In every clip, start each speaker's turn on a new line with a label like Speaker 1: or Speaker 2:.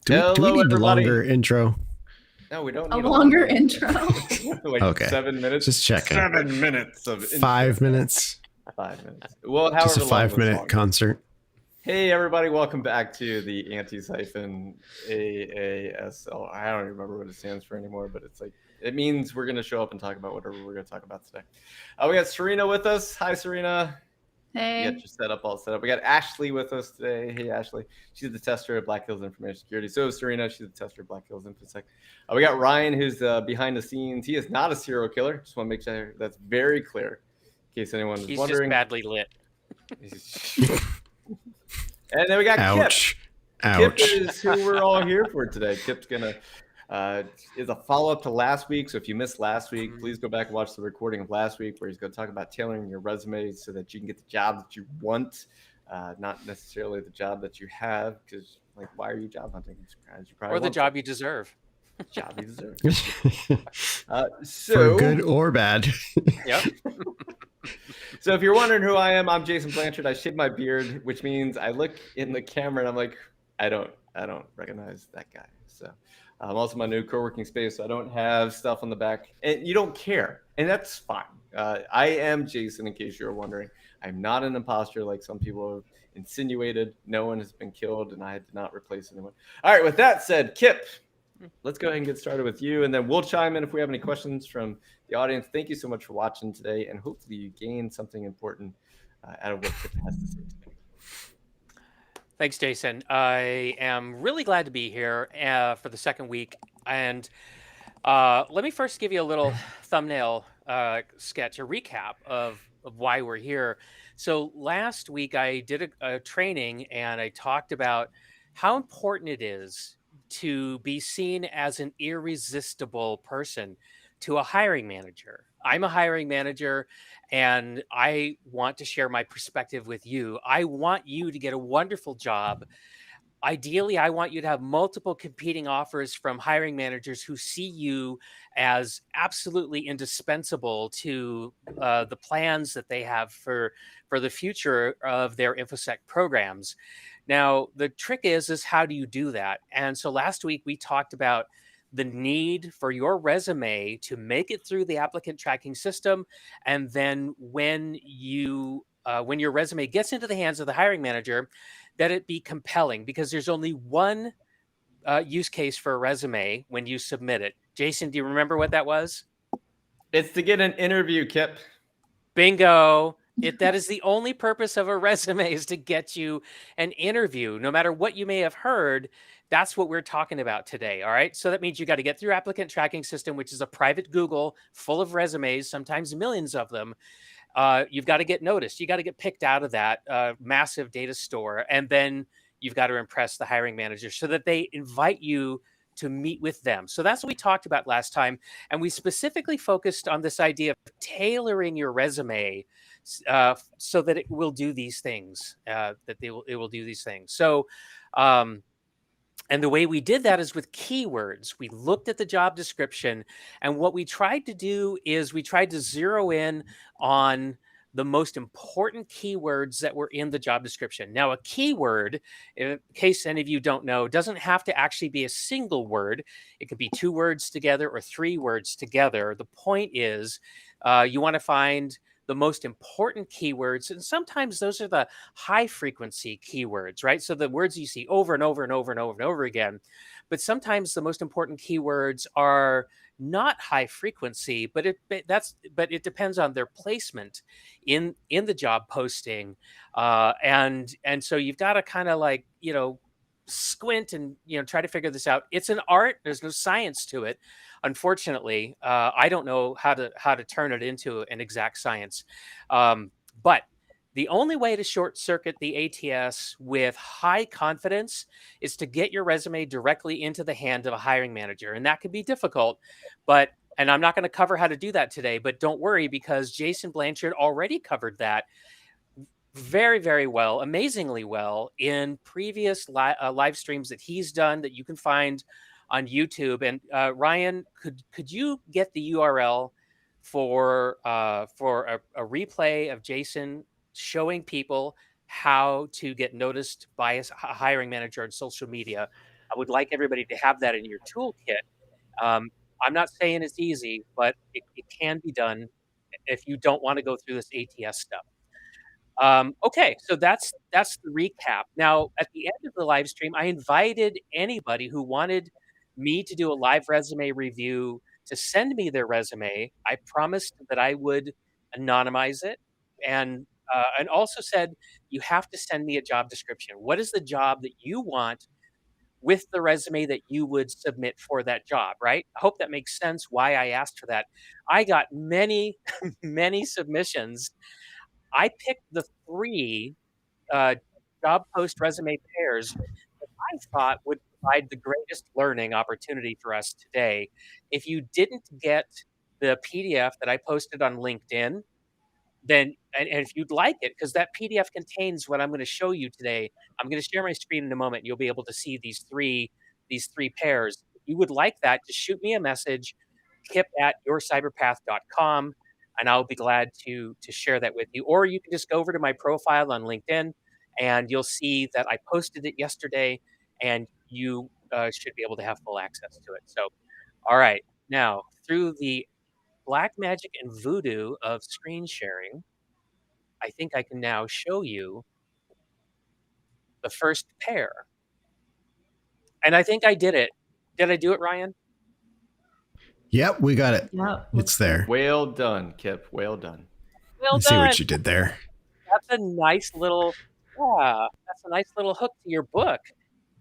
Speaker 1: Do we
Speaker 2: Hello,
Speaker 1: need a
Speaker 2: everybody.
Speaker 1: longer intro?
Speaker 2: No, we don't
Speaker 3: A
Speaker 2: need a
Speaker 3: longer
Speaker 2: longer
Speaker 3: intro.
Speaker 2: like
Speaker 1: Okay.
Speaker 2: 7 minutes.
Speaker 1: Just checking.
Speaker 2: 7 minutes of
Speaker 1: 5 minutes.
Speaker 2: 5 minutes. Well,
Speaker 1: Just a
Speaker 2: however long the
Speaker 1: 5 minute
Speaker 2: song is.
Speaker 1: concert.
Speaker 2: Hey, everybody. Welcome back to the Antisyphon AASLR. I don't even remember what it stands for anymore, but it means we're going to show up and talk about whatever we're going to talk about today. We got Serena with us. Hi, Serena.
Speaker 3: Hey.
Speaker 2: You got your setup all set up. We got Ashley with us today. Hey, Ashley. She's the tester at Black Hills Information Security. So is Serena. She's the tester at Black Hills Infosec. We got Ryan, who's behind the scenes. He is not a serial killer. Just want to make sure that's very clear in case anyone is wondering.
Speaker 4: He's just badly lit.
Speaker 2: And then we got
Speaker 1: Ouch.
Speaker 2: Kip.
Speaker 1: Ouch.
Speaker 2: Kip is who we're all here for today. Kip's gonna is a follow-up to last week. So if you missed last week, please go back and watch the recording of last week where he's going to talk about tailoring your resume so that you can get the job that you want, not necessarily the job that you have. Because why are you job hunting?
Speaker 4: Or the job you deserve.
Speaker 2: Job you deserve.
Speaker 1: For good or bad.
Speaker 4: Yep.
Speaker 2: So if you're wondering who I am, I'm Jason Blanchard. I shave my beard, which means I look in the camera and I'm like, I don't recognize that guy. So I'm also my new co-working space. So I don't have stuff on the back, and you don't care, and that's fine. I am Jason, in case you're wondering. I'm not an imposter like some people have insinuated. No one has been killed, and I did not replace anyone. All right. With that said, Kip, let's go ahead and get started with you, and then we'll chime in if we have any questions from the audience. Thank you so much for watching today, and hopefully you gained something important out of what Kip has to say today.
Speaker 4: Thanks, Jason. I am really glad to be here for the second week. And let me first give you a little thumbnail sketch, a recap of why we're here. So last week I did a training and I talked about how important it is to be seen as an irresistible person to a hiring manager. I'm a hiring manager and I want to share my perspective with you. I want you to get a wonderful job. Ideally, I want you to have multiple competing offers from hiring managers who see you as absolutely indispensable to the plans that they have for the future of their InfoSec programs. Now, the trick is how do you do that? And so last week we talked about the need for your resume to make it through the applicant tracking system, and then when your resume gets into the hands of the hiring manager, that it be compelling, because there's only one use case for a resume when you submit it. Jason, do you remember what that was?
Speaker 2: It's to get an interview, Kip.
Speaker 4: Bingo. That is the only purpose of a resume, is to get you an interview. No matter what you may have heard, that's what we're talking about today. All right. So that means you got to get through applicant tracking system, which is a private Google full of resumes, sometimes millions of them. You've got to get noticed. You got to get picked out of that massive data store. And then you've got to impress the hiring manager so that they invite you to meet with them. So that's what we talked about last time. And we specifically focused on this idea of tailoring your resume so that it will do these things, it will do these things. So, and the way we did that is with keywords. We looked at the job description, and what we tried to do is we tried to zero in on the most important keywords that were in the job description. Now, a keyword, in case any of you don't know, doesn't have to actually be a single word. It could be 2 words together or 3 words together. The point is you want to find the most important keywords, and sometimes those are the high frequency keywords, right? So the words you see over and over and over and over and over again. But sometimes the most important keywords are not high frequency, but it depends on their placement in the job posting, and so you've got to kind of squint and try to figure this out. It's an art. There's no science to it. Unfortunately, I don't know how to turn it into an exact science. But the only way to short circuit the ATS with high confidence is to get your resume directly into the hand of a hiring manager. And that can be difficult, and I'm not going to cover how to do that today, but don't worry, because Jason Blanchard already covered that very, very well, amazingly well, in previous live streams that he's done that you can find on YouTube. And Ryan, could you get the URL for a replay of Jason showing people how to get noticed by a hiring manager on social media? I would like everybody to have that in your toolkit. I'm not saying it's easy, but it can be done if you don't want to go through this ATS stuff. Okay, so that's the recap. Now, at the end of the live stream, I invited anybody who wanted me to do a live resume review to send me their resume. I promised that I would anonymize it, and also said you have to send me a job description. What is the job that you want with the resume that you would submit for that job? Right? I hope that makes sense. Why I asked for that. I got many many submissions. I picked the three uh, job post resume pairs that I thought would provide the greatest learning opportunity for us today. If you didn't get the PDF that I posted on LinkedIn, then and if you'd like it, because that PDF contains what I'm going to show you today. I'm going to share my screen in a moment. You'll be able to see these three pairs. If you would like that, just shoot me a message, kip@yourcyberpath.com, and I'll be glad to share that with you. Or you can just go over to my profile on LinkedIn, and you'll see that I posted it yesterday, and you should be able to have full access to it. So, all right, now through the black magic and voodoo of screen sharing, I think I can now show you the first pair. And I think I did it. Did I do it, Ryan?
Speaker 1: Yep, we got it.
Speaker 3: Yeah,
Speaker 1: It's there.
Speaker 2: Well done, Kip. Well done.
Speaker 4: Well
Speaker 1: I see
Speaker 4: done.
Speaker 1: what you did there.
Speaker 4: That's a nice little, yeah, that's a nice little hook to your book,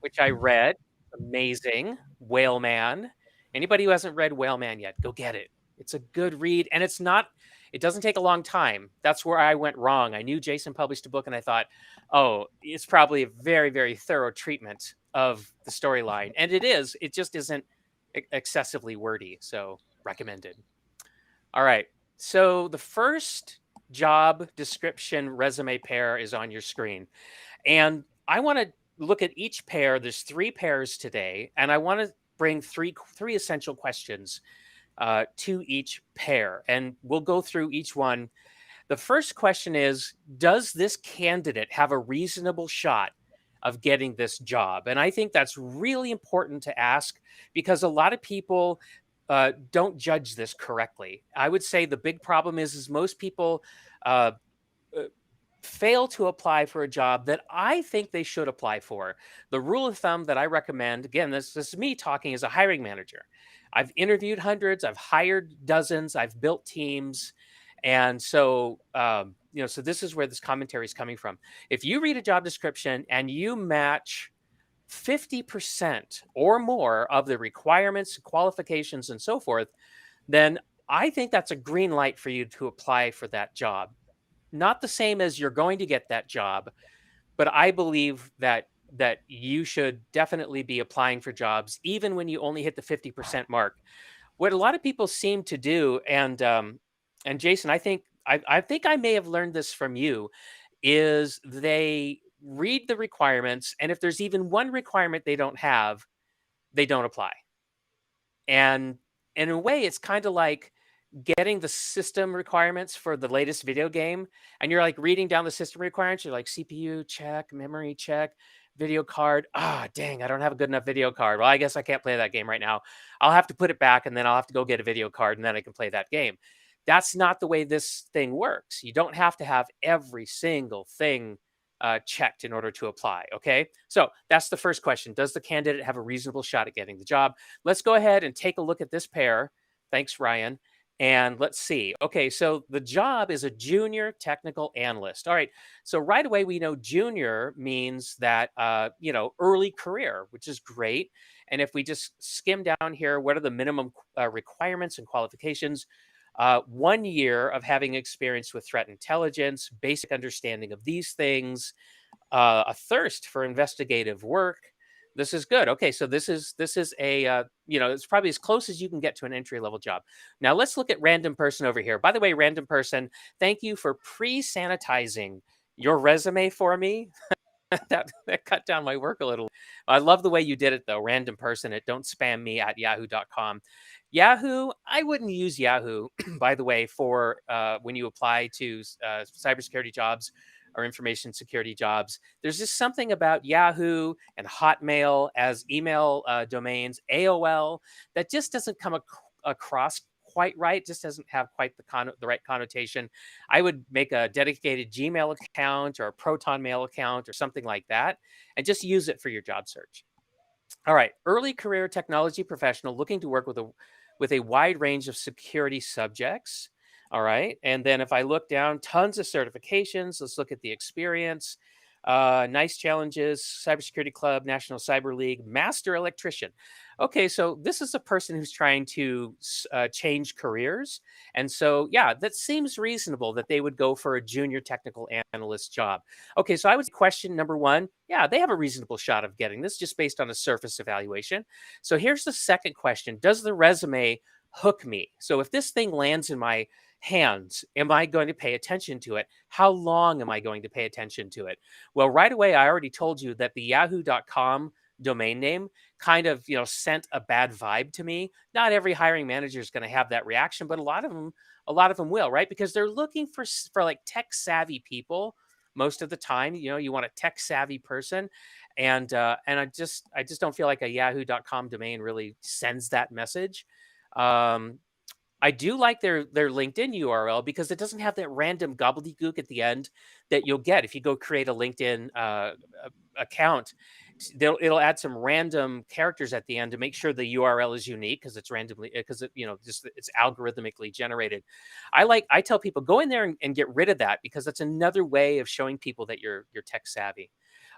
Speaker 4: which I read. Amazing. Whale Man. Anybody who hasn't read Whale Man yet, go get it. It's a good read, and it doesn't take a long time. That's where I went wrong. I knew Jason published a book, and I thought, oh, it's probably a very, very thorough treatment of the storyline. And it is. It just isn't excessively wordy. So recommended. All right. So the first job description resume pair is on your screen. And I want to look at each pair. There's three pairs today, and I want to bring three essential questions to each pair, and we'll go through each one. The first question is, does this candidate have a reasonable shot of getting this job? And I think that's really important to ask because a lot of people don't judge this correctly. I would say the big problem is most people uh, uh, fail to apply for a job that I think they should apply for. The rule of thumb that I recommend, again, this is me talking as a hiring manager. I've interviewed hundreds, I've hired dozens, I've built teams. And so, so this is where this commentary is coming from. If you read a job description and you match 50% or more of the requirements, qualifications, and so forth, then I think that's a green light for you to apply for that job. Not the same as you're going to get that job, but I believe that you should definitely be applying for jobs even when you only hit the 50% mark. What a lot of people seem to do, and Jason, I think I may have learned this from you, is they read the requirements, and if there's even one requirement they don't have, they don't apply. And in a way, it's kind of like getting the system requirements for the latest video game, and you're like reading down the system requirements. You're like CPU check, memory check, video card. Ah, dang, I don't have a good enough video card. Well, I guess I can't play that game right now. I'll have to put it back, and then I'll have to go get a video card, and then I can play that game. That's not the way this thing works. You don't have to have every single thing checked in order to apply. Okay. So that's the first question. Does the candidate have a reasonable shot at getting the job? Let's go ahead and take a look at this pair. Thanks, Ryan. And let's see. Okay, so the job is a junior technical analyst. All right. So right away we know junior means that early career, which is great. And if we just skim down here, what are the minimum requirements and qualifications? 1 year of having experience with threat intelligence, basic understanding of these things, a thirst for investigative work. This is good. Okay, so this is a it's probably as close as you can get to an entry level job. Now let's look at random person over here. By the way, random person, thank you for pre-sanitizing your resume for me. that cut down my work a little. I love the way you did it though. Random person at don't spam me at yahoo.com. Yahoo, I wouldn't use Yahoo, by the way, for when you apply to cybersecurity jobs. or information security jobs. There's just something about Yahoo and Hotmail as email domains, AOL, that just doesn't come across quite right. Just doesn't have quite the right connotation. I would make a dedicated Gmail account or a Proton Mail account or something like that, and just use it for your job search. All right, early career technology professional looking to work with a wide range of security subjects. All right, and then if I look down, tons of certifications. Let's look at the experience. Nice challenges: Cybersecurity Club, National Cyber League, Master Electrician. Okay, so this is a person who's trying to change careers, and so yeah, that seems reasonable that they would go for a junior technical analyst job. Okay, so I would say question number one, yeah, they have a reasonable shot of getting this just based on a surface evaluation. So here's the second question: does the resume hook me? So if this thing lands in my hands, am I going to pay attention to it? How long am I going to pay attention to it? Well, right away, I already told you that the yahoo.com domain name kind of, sent a bad vibe to me. Not every hiring manager is going to have that reaction, but a lot of them will, right? Because they're looking for like tech savvy people most of the time. You want a tech savvy person, and I just don't feel like a yahoo.com domain really sends that message. Um, I do like their LinkedIn URL because it doesn't have that random gobbledygook at the end that you'll get if you go create a LinkedIn account. It'll add some random characters at the end to make sure the URL is unique because it's randomly because just it's algorithmically generated. I tell people go in there and get rid of that because that's another way of showing people that you're tech savvy.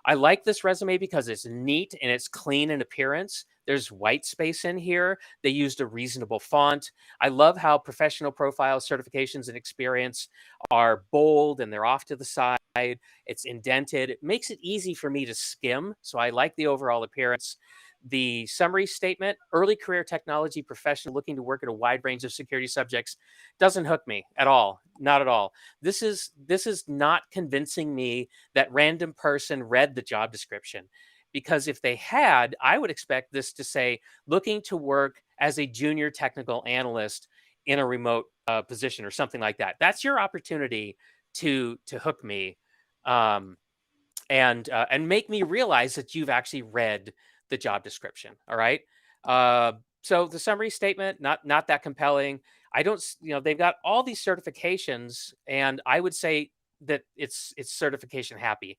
Speaker 4: I like this resume because it's neat and it's clean in appearance. There's white space in here. They used a reasonable font. I love how professional profile certifications and experience are bold and they're off to the side. It's indented. It makes it easy for me to skim. So I like the overall appearance. The summary statement: early career technology professional looking to work at a wide range of security subjects, doesn't hook me at all. Not at all. This is not convincing me that random person read the job description, because if they had, I would expect this to say looking to work as a junior technical analyst in a remote position or something like that. That's your opportunity to hook me, um, and make me realize that you've actually read the job description. All right. So the summary statement, not that compelling. I don't, they've got all these certifications, and I would say that it's certification happy.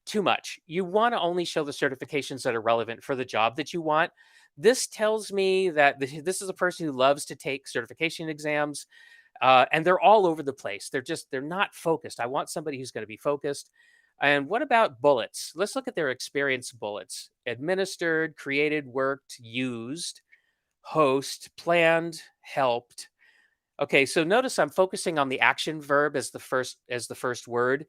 Speaker 4: Too much. You want to only show the certifications that are relevant for the job that you want. This tells me that this is a person who loves to take certification exams, and they're all over the place. They're not focused. I want somebody who's going to be focused. And what about bullets? Let's look at their experience bullets: administered, created, worked, used, host, planned, helped. Okay, so notice I'm focusing on the action verb as the first word.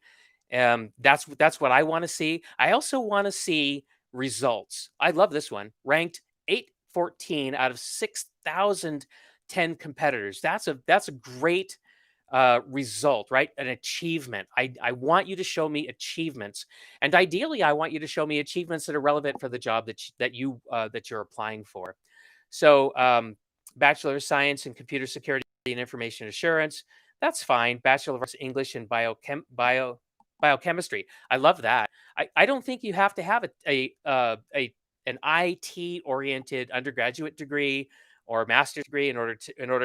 Speaker 4: That's what I want to see. I also want to see results. I love this one. Ranked 814 out of 6,010 competitors. That's a great result, right? An achievement. I want you to show me achievements, and ideally, I want you to show me achievements that are relevant for the job that you're applying for. So, Bachelor of Science in Computer Security and Information Assurance. That's fine. Bachelor of Arts English and biochemistry. I love that. I don't think you have to have an IT oriented undergraduate degree or master's degree in order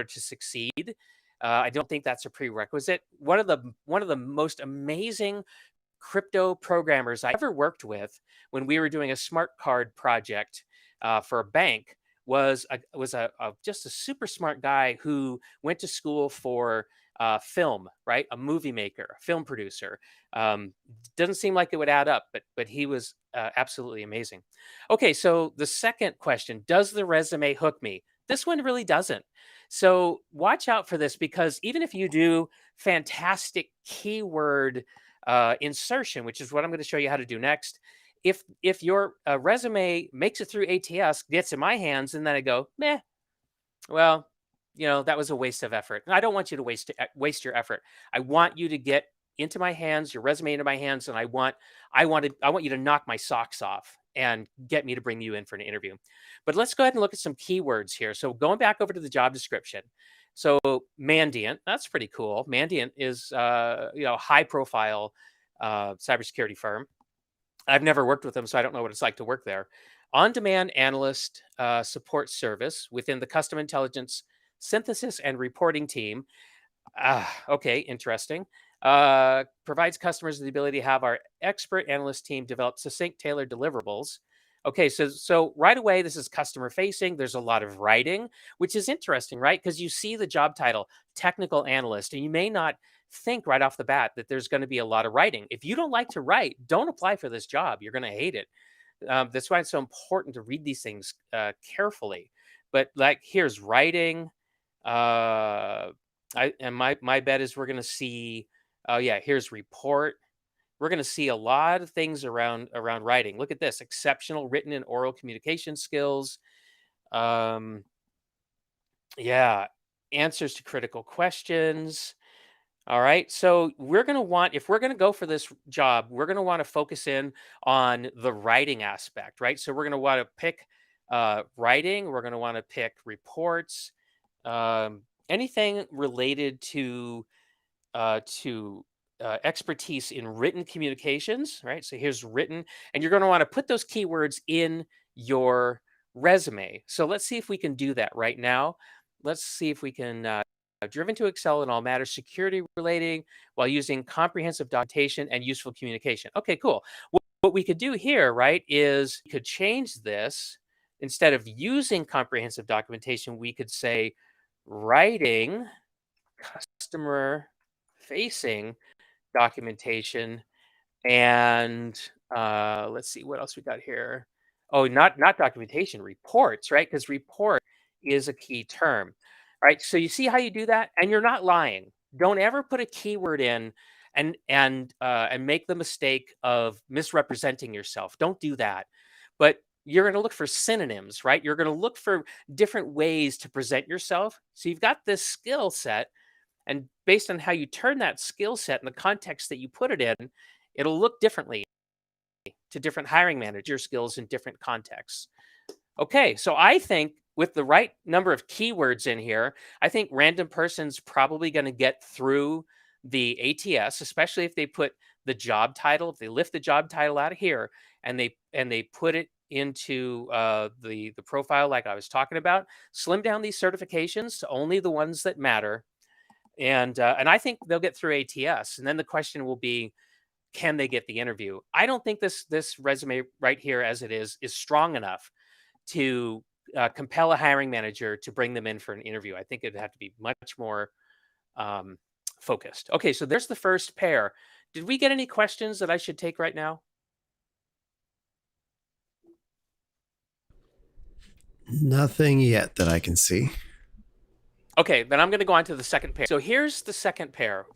Speaker 4: to succeed. I don't think that's a prerequisite. One of the most amazing crypto programmers I ever worked with when we were doing a smart card project for a bank was just a super smart guy who went to school for film, right? A movie maker, a film producer. Doesn't seem like it would add up, but he was absolutely amazing. Okay, so the second question: does the resume hook me? This one really doesn't. So watch out for this, because even if you do fantastic keyword insertion, which is what I'm going to show you how to do next, if your resume makes it through ATS, gets in my hands, and then I go, meh, well, that was a waste of effort. And I don't want you to waste your effort. I want you to get into my hands, your resume into my hands, and I want you to knock my socks off and get me to bring you in for an interview. But let's go ahead and look at some keywords here. So going back over to the job description. So Mandiant, that's pretty cool. Mandiant is high profile cybersecurity firm. I've never worked with them, so I don't know what it's like to work there. On-demand analyst support service within the custom intelligence synthesis and reporting team. Okay, interesting. Provides customers the ability to have our expert analyst team develop succinct, tailored deliverables. Okay, so right away, this is customer facing. There's a lot of writing, which is interesting, right? Because you see the job title, technical analyst, and you may not think right off the bat that there's going to be a lot of writing. If you don't like to write, don't apply for this job. You're going to hate it. That's why it's so important to read these things carefully. But like, here's writing. Uh, my bet is we're going to see. Oh yeah, here's report. We're going to see a lot of things around writing. Look at this: exceptional written and oral communication skills. Um, yeah, answers to critical questions. All right. So we're going to want, if we're going to go for this job, we're going to want to focus in on the writing aspect, right? So we're going to want to pick writing. We're going to want to pick reports, anything related to expertise in written communications, right? So here's written, and you're going to want to put those keywords in your resume. So let's see if we can do that right now. Let's see if we can. Driven to excel in all matters security relating while using comprehensive documentation and useful communication. Okay, cool. What we could do here, right, is we could change this. Instead of using comprehensive documentation, we could say writing customer facing documentation. And let's see what else we got here. Oh, not documentation, reports, right? Because report is a key term, right? So you see how you do that, and you're not lying. Don't ever put a keyword in and make the mistake of misrepresenting yourself. Don't do that. But you're going to look for synonyms, right? You're going to look for different ways to present yourself. So you've got this skill set, and based on how you turn that skill set and the context that you put it in, it'll look differently to different hiring manager skills in different contexts. Okay, so I think with the right number of keywords in here, I think random person's probably going to get through the ATS, especially if they put the job title, if they lift the job title out of here and they put it into the profile like I was talking about, slim down these certifications to only the ones that matter, and I think they'll get through ATS. And then the question will be, can they get the interview? I don't think this resume right here, as it is strong enough to compel a hiring manager to bring them in for an interview. I think it'd have to be much more focused. Okay, so there's the first pair. Did we get any questions that I should take right now?
Speaker 1: Nothing yet that I can see.
Speaker 4: Okay, then I'm going to go on to the second pair. So here's the second pair.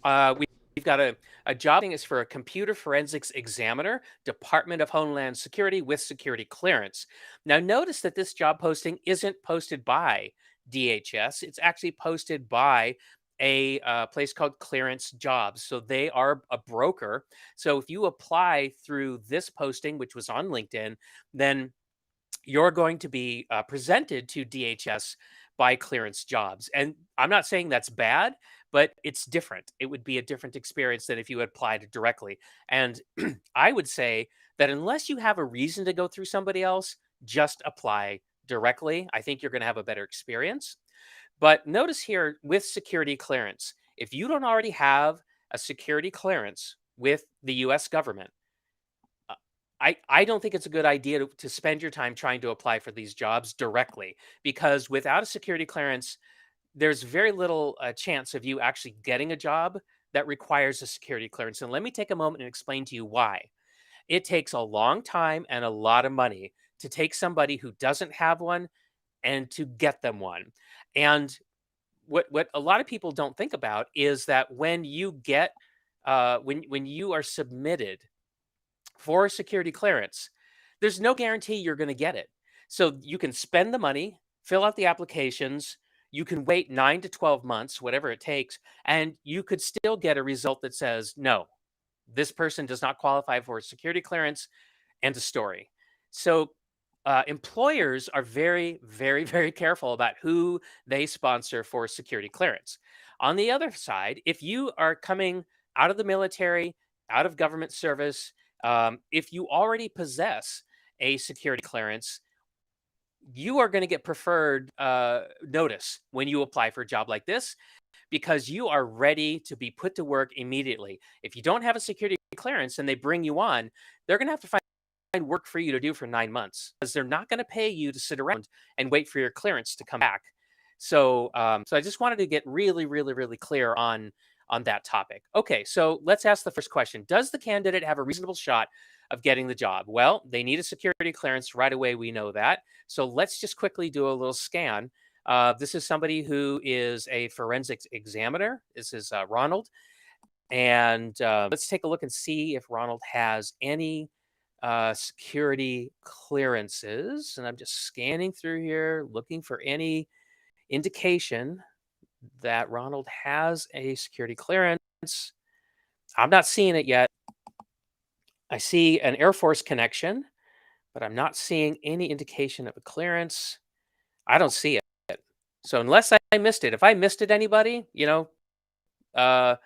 Speaker 4: We've got a job thing is for a computer forensics examiner, Department of Homeland Security with security clearance. Now, notice that this job posting isn't posted by DHS. It's actually posted by a place called Clearance Jobs. So they are a broker. So if you apply through this posting, which was on LinkedIn, then you're going to be presented to DHS by Clearance Jobs. And I'm not saying that's bad, but it's different. It would be a different experience than if you applied directly. And I would say that unless you have a reason to go through somebody else, just apply directly. I think you're going to have a better experience. But notice here with security clearance, if you don't already have a security clearance with the US government, I don't think it's a good idea to spend your time trying to apply for these jobs directly, because without a security clearance, there's very little chance of you actually getting a job that requires a security clearance. And let me take a moment and explain to you why. It takes a long time and a lot of money to take somebody who doesn't have one and to get them one. And what a lot of people don't think about is that when you get when you are submitted for security clearance, there's no guarantee you're going to get it. So you can spend the money, fill out the applications, you can wait 9 to 12 months, whatever it takes, and you could still get a result that says, no, this person does not qualify for security clearance, end of story. So employers are very, very, very careful about who they sponsor for security clearance. On the other side, if you are coming out of the military, out of government service. If you already possess a security clearance, you are going to get preferred notice when you apply for a job like this because you are ready to be put to work immediately. If you don't have a security clearance and they bring you on, they're going to have to find work for you to do for 9 months because they're not going to pay you to sit around and wait for your clearance to come back. So, so I just wanted to get really, really, really clear on that topic. Okay, so let's ask the first question: does the candidate have a reasonable shot of getting the job? Well, they need a security clearance right away. We know that. So let's just quickly do a little scan. This is somebody who is a forensics examiner. This is Ronald. And let's take a look and see if Ronald has any security clearances. And I'm just scanning through here, looking for any indication that Ronald has a security clearance. I'm not seeing it yet. I see an Air Force connection, but I'm not seeing any indication of a clearance. I don't see it. So unless I missed it, if I missed it, anybody, uh,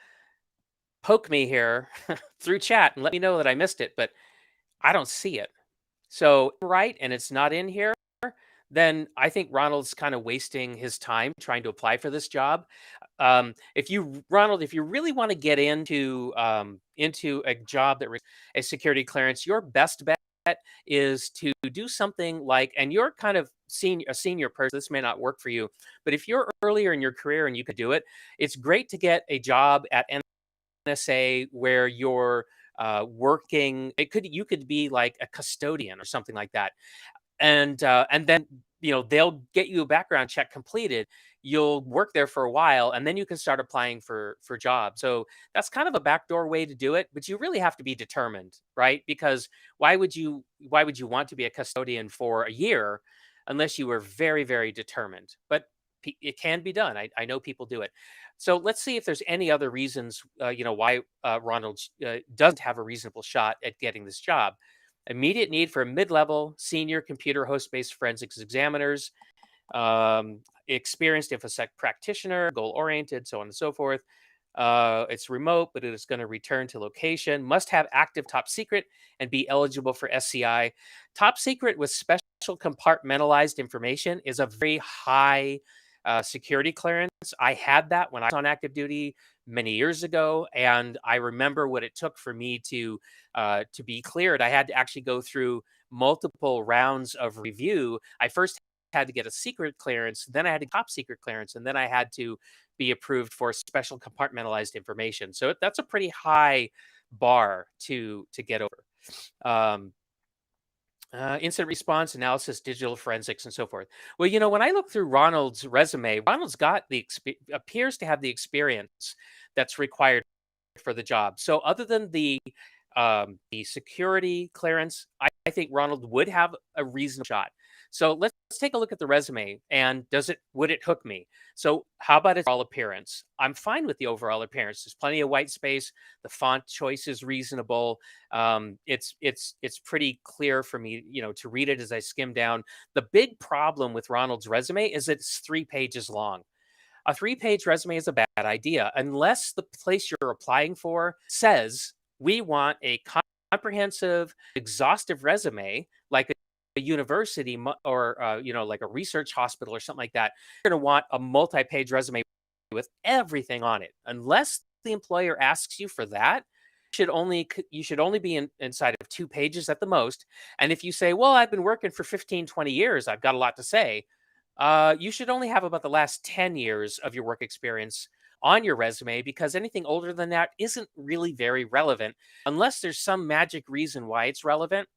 Speaker 4: poke me here through chat and let me know that I missed it, but I don't see it. So, right, and it's not in here, then I think Ronald's kind of wasting his time trying to apply for this job. Ronald, if you really want to get into a job that a security clearance, your best bet is to do something like, and you're kind of a senior person, this may not work for you, but if you're earlier in your career and you could do it, it's great to get a job at NSA where you're working. You could be like a custodian or something like that, and then they'll get you a background check completed. You'll work there for a while, and then you can start applying for jobs. So that's kind of a backdoor way to do it, but you really have to be determined, right? Because why would you want to be a custodian for a year unless you were very, very determined? But it can be done. I know people do it. So let's see if there's any other reasons, why Ronald doesn't have a reasonable shot at getting this job. Immediate need for mid-level senior computer host-based forensics examiners, experienced Infosec practitioner, goal-oriented, so on and so forth. It's remote, but it is going to return to location. Must have active top secret and be eligible for SCI. Top secret with special compartmentalized information is a very high security clearance. I had that when I was on active duty many years ago, and I remember what it took for me to be cleared. I had to actually go through multiple rounds of review. I first had to get a secret clearance, then I had a top secret clearance, and then I had to be approved for special compartmentalized information. So that's a pretty high bar to get over. Incident response analysis, digital forensics, and so forth. Well, when I look through Ronald's resume, Ronald's got appears to have the experience that's required for the job. So, other than the security clearance, I think Ronald would have a reasonable shot. So let's take a look at the resume, and would it hook me? So how about its overall appearance? I'm fine with the overall appearance. There's plenty of white space. The font choice is reasonable. It's pretty clear for me, to read it as I skim down. The big problem with Ronald's resume is it's 3 pages long. A 3-page resume is a bad idea unless the place you're applying for says we want a comprehensive, exhaustive resume, like a university or like a research hospital or something like that. You're going to want a multi-page resume with everything on it. Unless the employer asks you for that, you should only be inside of 2 pages at the most. And if you say, well, I've been working for 15, 20 years, I've got a lot to say, you should only have about the last 10 years of your work experience on your resume, because anything older than that isn't really very relevant unless there's some magic reason why it's relevant.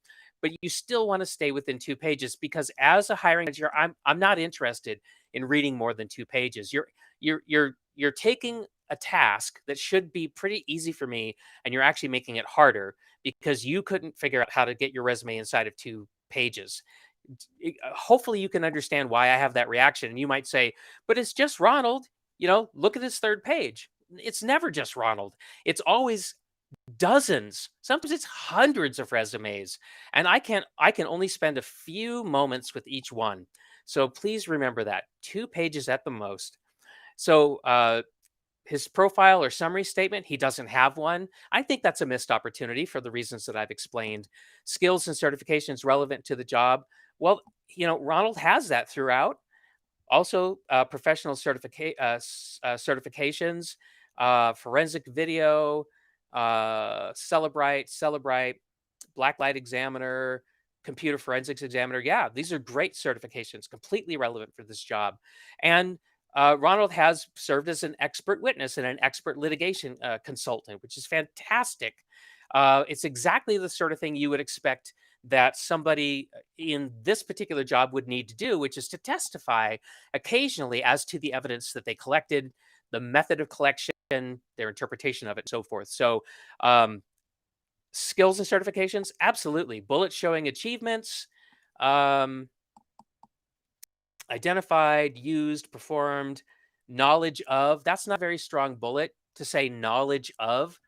Speaker 4: But you still want to stay within 2 pages, because as a hiring manager, I'm not interested in reading more than 2 pages. You're taking a task that should be pretty easy for me, and you're actually making it harder because you couldn't figure out how to get your resume inside of 2 pages. Hopefully you can understand why I have that reaction. And you might say, but it's just Ronald. Look at his 3rd page. It's never just Ronald. It's always dozens, sometimes it's hundreds of resumes, and I can only spend a few moments with each one. So please remember that 2 pages at the most. So his profile or summary statement, he doesn't have one. I think that's a missed opportunity for the reasons that I've explained. Skills and certifications relevant to the job. Well, Ronald has that throughout. Also, professional certifications, forensic video, Celebrite, Blacklight Examiner, Computer Forensics Examiner. Yeah, these are great certifications, completely relevant for this job. And Ronald has served as an expert witness and an expert litigation consultant, which is fantastic. It's exactly the sort of thing you would expect that somebody in this particular job would need to do, which is to testify occasionally as to the evidence that they collected, the method of collection, their interpretation of it, and so forth. So, skills and certifications, absolutely. Bullets showing achievements, um, identified, used, performed, knowledge of. That's not a very strong bullet to say knowledge of.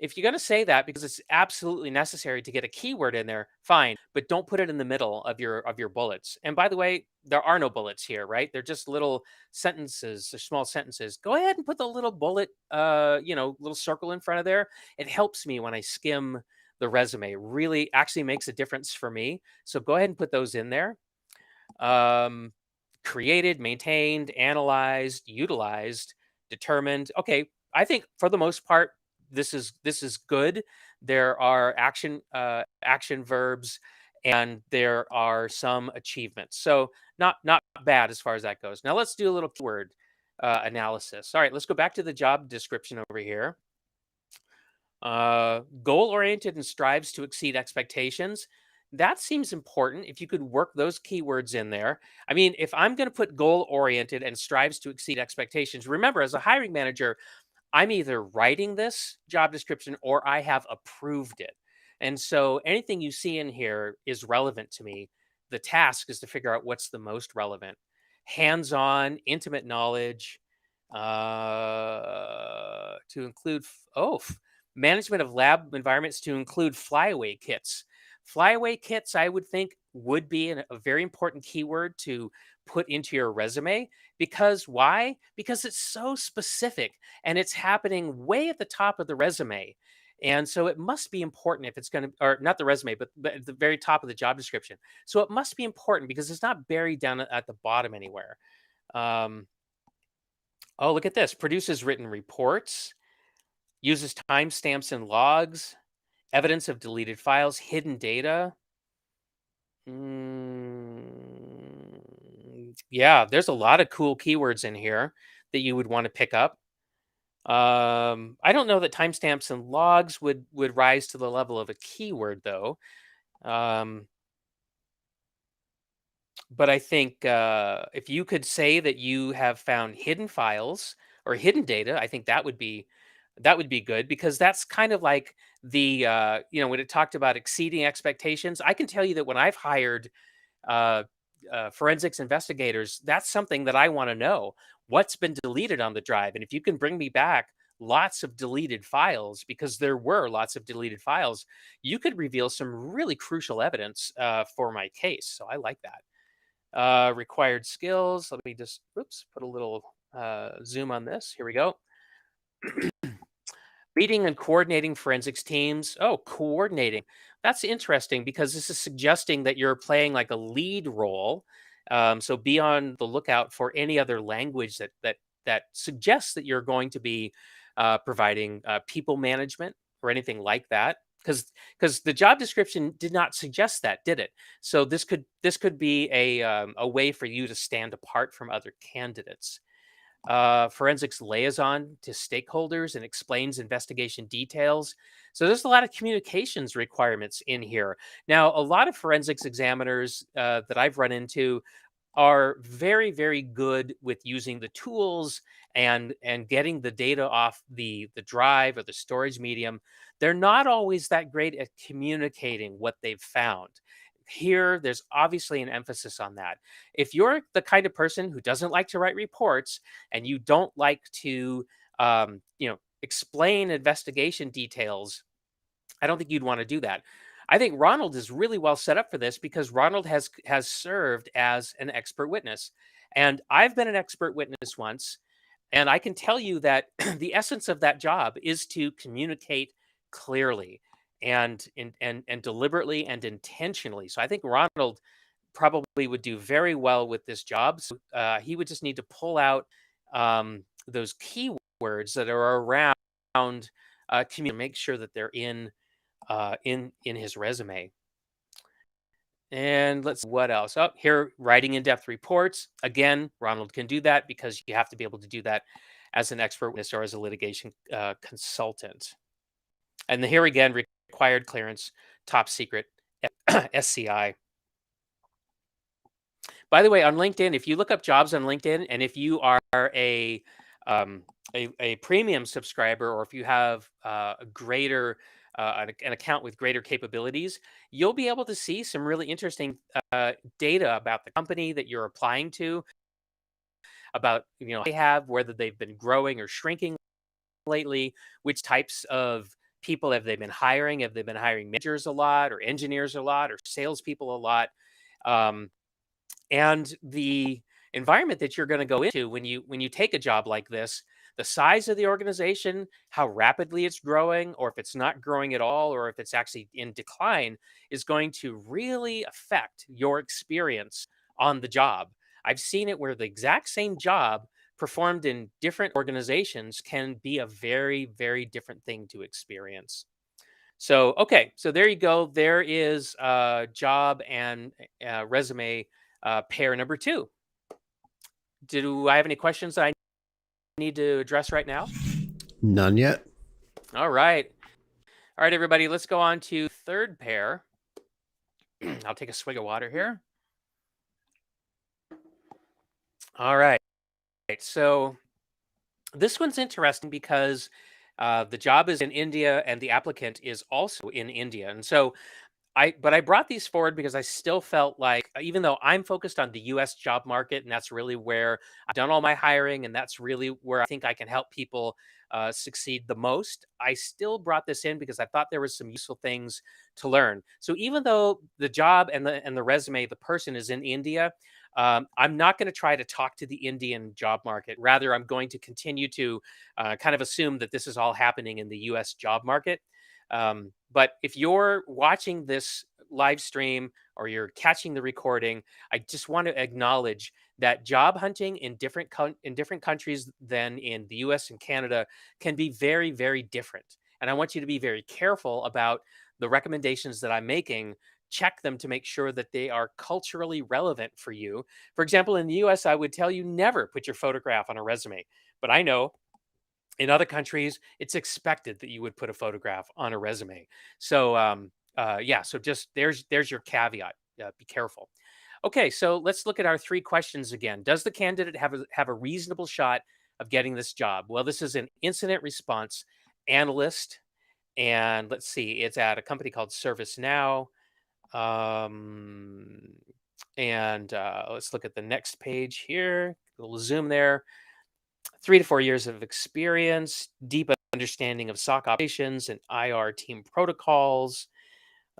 Speaker 4: If you're going to say that because it's absolutely necessary to get a keyword in there, fine, but don't put it in the middle of your bullets. And by the way, there are no bullets here, right? They're just little sentences or small sentences. Go ahead and put the little bullet, little circle in front of there. It helps me when I skim the resume. It really actually makes a difference for me. So go ahead and put those in there. Created, maintained, analyzed, utilized, determined. Okay, I think for the most part, this is good. There are action verbs, and there are some achievements. So not bad as far as that goes. Now let's do a little keyword analysis. All right, let's go back to the job description over here. Goal oriented and strives to exceed expectations. That seems important. If you could work those keywords in there. I mean, if I'm going to put goal oriented and strives to exceed expectations, remember, as a hiring manager, I'm either writing this job description or I have approved it. And so anything you see in here is relevant to me. The task is to figure out what's the most relevant. Hands on, intimate knowledge, to include, management of lab environments to include flyaway kits. Flyaway kits, I would think, would be a very important keyword to put into your resume. Because why? Because it's so specific and it's happening way at the top of the resume. And so it must be important if it's going to, or not the resume, but at the very top of the job description. So it must be important because it's not buried down at the bottom anywhere. Look at this. Produces written reports, uses timestamps and logs, evidence of deleted files, hidden data. Yeah, there's a lot of cool keywords in here that you would want to pick up. I don't know that timestamps and logs would rise to the level of a keyword, though. But I think if you could say that you have found hidden files or hidden data, I think that would be good, because that's kind of like the when it talked about exceeding expectations. I can tell you that when I've hired uh, forensics investigators, that's something that I want to know. What's been deleted on the drive? And if you can bring me back lots of deleted files, because there were lots of deleted files, you could reveal some really crucial evidence for my case. So I like that. Required skills. Let me just, put a little zoom on this. Here we go. Leading and coordinating forensics teams. Oh, coordinating. That's interesting because this is suggesting that you're playing like a lead role. So be on the lookout for any other language that suggests that you're going to be providing people management or anything like that. Because the job description did not suggest that, did it? So this could be a way for you to stand apart from other candidates. Forensics liaison to stakeholders and explains investigation details. So there's a lot of communications requirements in here. Now, a lot of forensics examiners that I've run into are very, very good with using the tools and getting the data off the drive or the storage medium. They're not always that great at communicating what they've found. Here, there's obviously an emphasis on that. If you're the kind of person who doesn't like to write reports and you don't like to, explain investigation details, I don't think you'd want to do that. I think Ronald is really well set up for this because Ronald has served as an expert witness, and I've been an expert witness once. And I can tell you that the essence of that job is to communicate clearly and deliberately and intentionally. So I think Ronald probably would do very well with this job. So he would just need to pull out those keywords that are around community, make sure that they're in his resume. And let's see what else. Oh, here, writing in-depth reports. Again, Ronald can do that because you have to be able to do that as an expert witness or as a litigation consultant. And here again, required clearance, top secret, SCI. By the way, on LinkedIn, if you look up jobs on LinkedIn, and if you are um, a premium subscriber, or if you have a greater an account with greater capabilities, you'll be able to see some really interesting data about the company that you're applying to, about they have, whether they've been growing or shrinking lately, which types of people have they been hiring? Have they been hiring managers a lot, or engineers a lot, or salespeople a lot? And the environment that you're going to go into when you take a job like this, the size of the organization, how rapidly it's growing, or if it's not growing at all, or if it's actually in decline, is going to really affect your experience on the job. I've seen it where the exact same job performed in different organizations can be a very, very different thing to experience. So, okay, so there you go. There is job and resume pair number 2. Do I have any questions that I need to address right now?
Speaker 1: None yet.
Speaker 4: All right. All right, everybody, let's go on to third pair. I'll take a swig of water here. All right. So this one's interesting because the job is in India and the applicant is also in India. And so I brought these forward because I still felt like, even though I'm focused on the US job market, and that's really where I've done all my hiring, and that's really where I think I can help people succeed the most, I still brought this in because I thought there was some useful things to learn. So even though the job and the resume, the person is in India, I'm not going to try to talk to the Indian job market. Rather, I'm going to continue to kind of assume that this is all happening in the US job market. But if you're watching this live stream or you're catching the recording, I just want to acknowledge that job hunting in different countries than in the US and Canada can be very, very different. And I want you to be very careful about the recommendations that I'm making. Check them to make sure that they are culturally relevant for you. For example, in the US, I would tell you never put your photograph on a resume. But I know in other countries, it's expected that you would put a photograph on a resume. So, yeah. So just there's your caveat. Be careful. Okay, so let's look at our 3 questions again. Does the candidate have a reasonable shot of getting this job? Well, this is an incident response analyst, and let's see, it's at a company called ServiceNow. Um, and let's look at the next page here. A little zoom there. 3 to 4 years of experience, deep understanding of SOC operations and IR team protocols.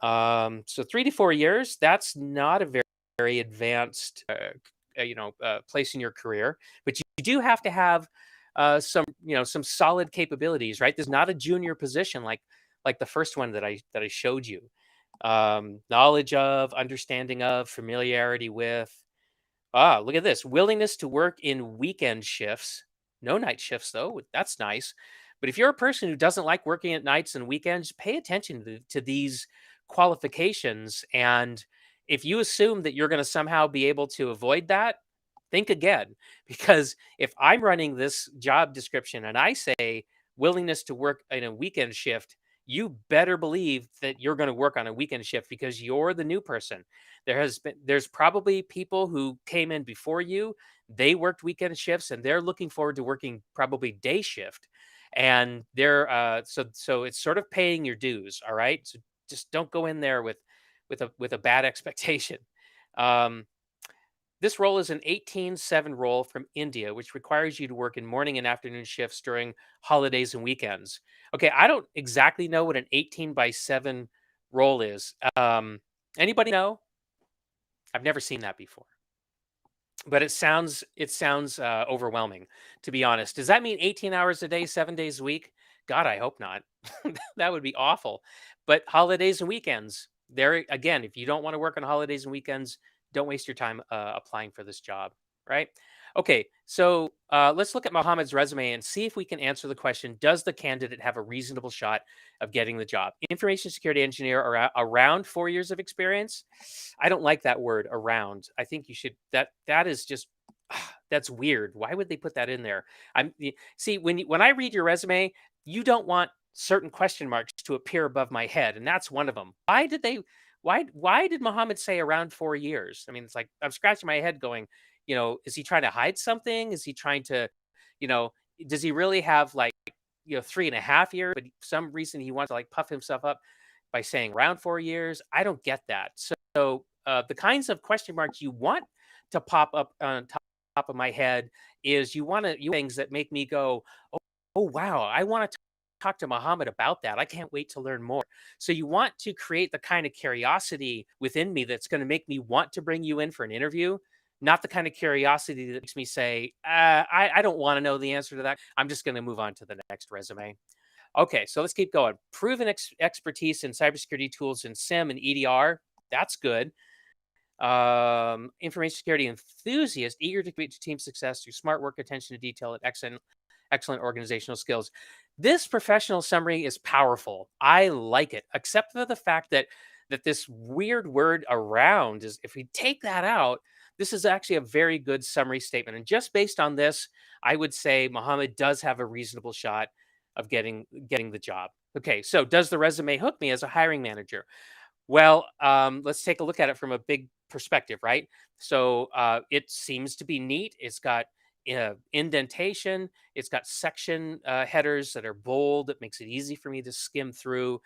Speaker 4: So 3 to 4 years, that's not a very, very advanced, place in your career, but you do have to have some solid capabilities, right? There's not a junior position like the first one that I showed you. Knowledge of, understanding of, familiarity with. Look at this. Willingness to work in weekend shifts. No night shifts, though. That's nice. But if you're a person who doesn't like working at nights and weekends, pay attention to these qualifications. And if you assume that you're going to somehow be able to avoid that, think again. Because if I'm running this job description and I say willingness to work in a weekend shift, you better believe that you're going to work on a weekend shift because you're the new person. There's probably people who came in before you. They worked weekend shifts and they're looking forward to working probably day shift. And they're so it's sort of paying your dues. All right. So just don't go in there with a bad expectation. Um, this role is an 18/7 role from India, which requires you to work in morning and afternoon shifts during holidays and weekends. Okay, I don't exactly know what an 18/7 role is. Anybody know? I've never seen that before. but it sounds overwhelming, to be honest. Does that mean 18 hours a day, 7 days a week? God, I hope not. That would be awful. But holidays and weekends, there again, if you don't want to work on holidays and weekends, don't waste your time applying for this job, right? Okay, so let's look at Mohammed's resume and see if we can answer the question: does the candidate have a reasonable shot of getting the job? Information security engineer, around 4 years of experience. I don't like that word, around. I think you should, that is just that's weird. Why would they put that in there? See, when I read your resume, you don't want certain question marks to appear above my head, and that's one of them. Why did Muhammad say around 4 years? I mean, it's like I'm scratching my head going, is he trying to hide something? Is he trying to, you know, does he really have like 3.5 years, but some reason he wants to like puff himself up by saying around 4 years? I don't get that. So the kinds of question marks you want to pop up on top of my head is you things that make me go, oh wow, I want to talk to Muhammad about that. I can't wait to learn more. So you want to create the kind of curiosity within me that's going to make me want to bring you in for an interview, not the kind of curiosity that makes me say, I don't want to know the answer to that. I'm just going to move on to the next resume. Okay, so let's keep going. Proven expertise in cybersecurity tools in SIM and EDR. That's good. Information security enthusiast, eager to contribute to team success through smart work, attention to detail, and excellent organizational skills. This professional summary is powerful. I like it, except for the fact that this weird word around is, if we take that out, this is actually a very good summary statement. And just based on this, I would say Muhammad does have a reasonable shot of getting the job. Okay, so does the resume hook me as a hiring manager? Well, let's take a look at it from a big perspective, right? So it seems to be neat. It's got indentation. It's got section headers that are bold. It makes it easy for me to skim through.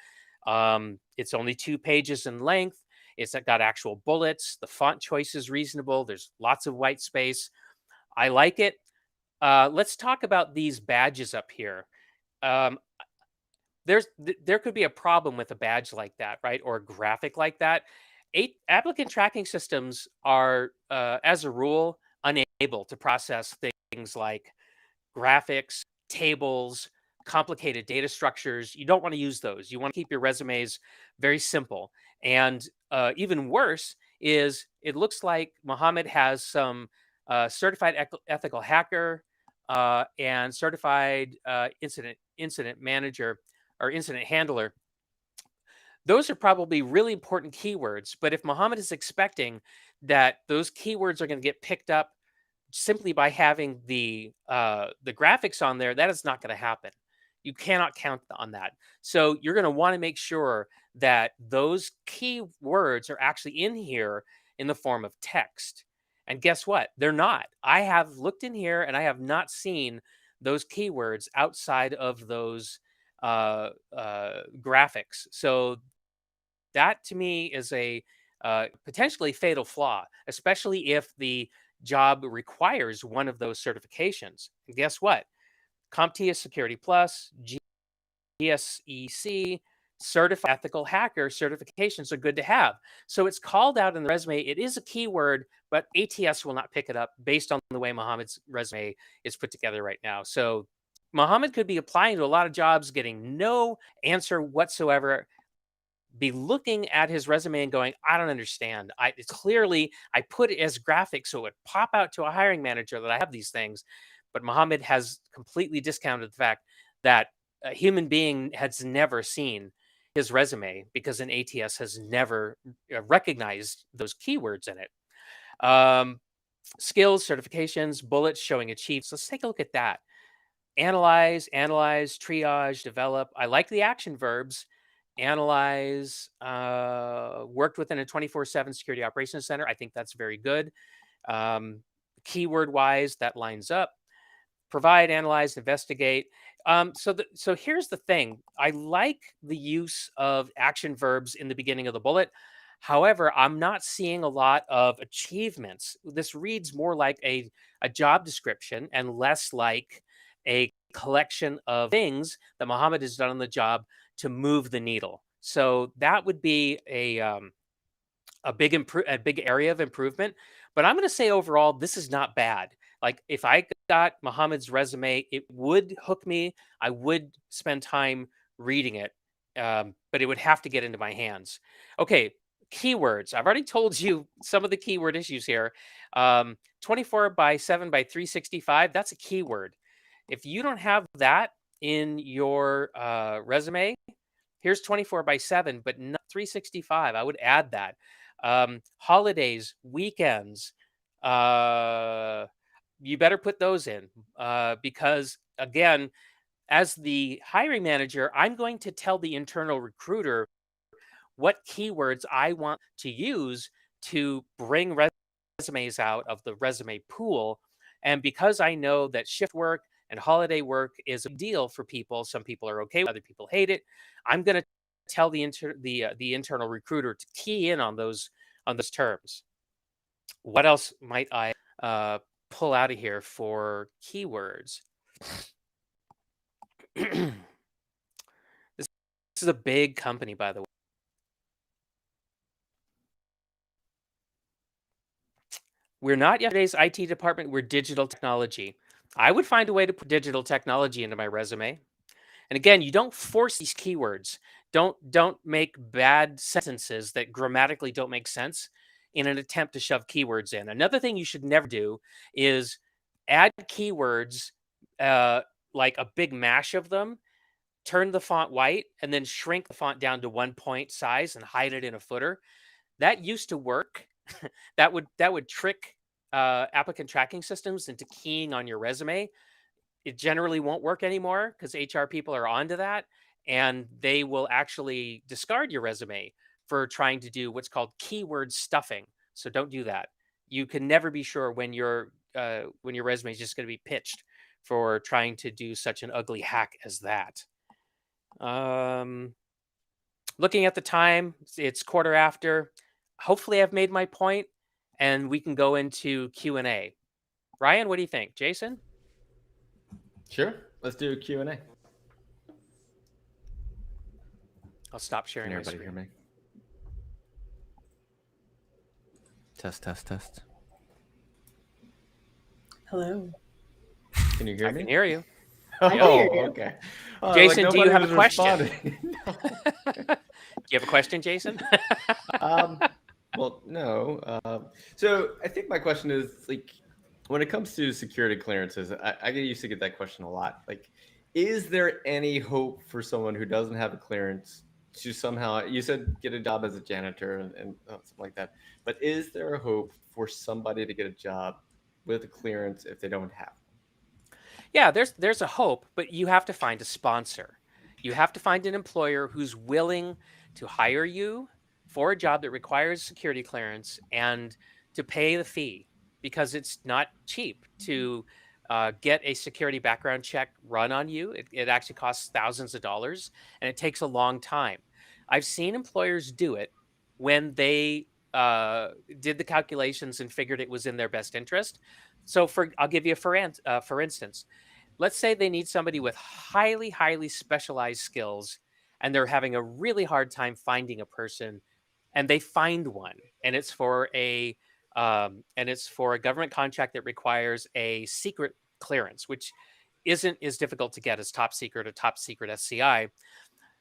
Speaker 4: It's only 2 pages in length. It's got actual bullets. The font choice is reasonable. There's lots of white space. I like it. Let's talk about these badges up here. Um, there could be a problem with a badge like that, right? Or a graphic like that. Applicant tracking systems are, as a rule, unable to process things like graphics, tables, complicated data structures. You don't want to use those. You want to keep your resumes very simple. And even worse is, it looks like Mohammed has some certified ethical hacker and certified incident manager or incident handler. Those are probably really important keywords. But if Mohammed is expecting that those keywords are going to get picked up simply by having the graphics on there, that is not going to happen. You cannot count on that. So you're going to want to make sure that those keywords are actually in here in the form of text. And guess what? They're not. I have looked in here and I have not seen those keywords outside of those graphics. So that to me is a potentially fatal flaw, especially if the job requires one of those certifications. And guess what? CompTIA Security Plus, GSEC, Certified Ethical Hacker certifications are good to have. So it's called out in the resume. It is a keyword, but ATS will not pick it up based on the way Mohammed's resume is put together right now. So Mohammed could be applying to a lot of jobs, getting no answer whatsoever, be looking at his resume and going, I don't understand. It's clearly, I put it as graphics so it would pop out to a hiring manager that I have these things. But Mohammed has completely discounted the fact that a human being has never seen his resume because an ATS has never recognized those keywords in it. Skills, certifications, bullets showing achievements. Let's take a look at that. Analyze, triage, develop. I like the action verbs. Analyze, worked within a 24/7 security operations center. I think that's very good. Keyword wise, that lines up. Provide, analyze, investigate. So here's the thing. I like the use of action verbs in the beginning of the bullet. However, I'm not seeing a lot of achievements. This reads more like a job description and less like a collection of things that Mohammed has done on the job to move the needle. So that would be a a big area of improvement. But I'm going to say overall, this is not bad. Like if I got Muhammad's resume, it would hook me. I would spend time reading it, but it would have to get into my hands. Okay, keywords. I've already told you some of the keyword issues here. 24 by 7 by 365, that's a keyword. If you don't have that in your resume, here's 24 by 7, but not 365. I would add that. Holidays, weekends, you better put those in because, again, as the hiring manager, I'm going to tell the internal recruiter what keywords I want to use to bring resumes out of the resume pool. And because I know that shift work and holiday work is a deal for people, some people are okay, other people hate it. I'm going to tell the internal recruiter to key in on those terms. What else might I pull out of here for keywords? This is a big company, by the way. We're not yesterday's IT department. We're digital technology. I would find a way to put digital technology into my resume. And again, you don't force these keywords. Don't make bad sentences that grammatically don't make sense in an attempt to shove keywords in. Another thing you should never do is add keywords like a big mash of them, turn the font white, and then shrink the font down to 1 point size and hide it in a footer. That used to work. that would trick applicant tracking systems into keying on your resume. It generally won't work anymore because HR people are onto that, and they will actually discard your resume for trying to do what's called keyword stuffing. So don't do that. You can never be sure when your resume is just going to be pitched for trying to do such an ugly hack as that. Looking at the time, it's quarter after. Hopefully I've made my point and we can go into Q&A. Ryan, what do you think? Jason?
Speaker 2: Sure. Let's do a Q&A.
Speaker 4: I'll stop sharing
Speaker 2: Can
Speaker 4: my
Speaker 2: everybody
Speaker 4: screen.
Speaker 2: hear me? Test, test, test.
Speaker 3: Hello.
Speaker 2: Can you hear
Speaker 4: I
Speaker 2: me?
Speaker 4: can hear you.
Speaker 2: Oh,
Speaker 3: can hear you.
Speaker 2: okay. Oh,
Speaker 4: Jason, do you
Speaker 2: nobody
Speaker 4: have a
Speaker 2: was
Speaker 4: question?
Speaker 2: responding.
Speaker 4: Do you have a question, Jason?
Speaker 2: Well, no. So I think my question is like, when it comes to security clearances, I used to get that question a lot. Like, is there any hope for someone who doesn't have a clearance to somehow, you said get a job as a janitor and something like that, but is there a hope for somebody to get a job with a clearance if they don't have?
Speaker 4: Yeah, there's a hope, but you have to find a sponsor. You have to find an employer who's willing to hire you for a job that requires security clearance and to pay the fee because it's not cheap to get a security background check run on you. It actually costs thousands of dollars and it takes a long time. I've seen employers do it when they did the calculations and figured it was in their best interest. So I'll give you for instance, let's say they need somebody with highly specialized skills and they're having a really hard time finding a person and they find one and it's for a government contract that requires a secret clearance, which isn't as difficult to get as top secret or top secret SCI.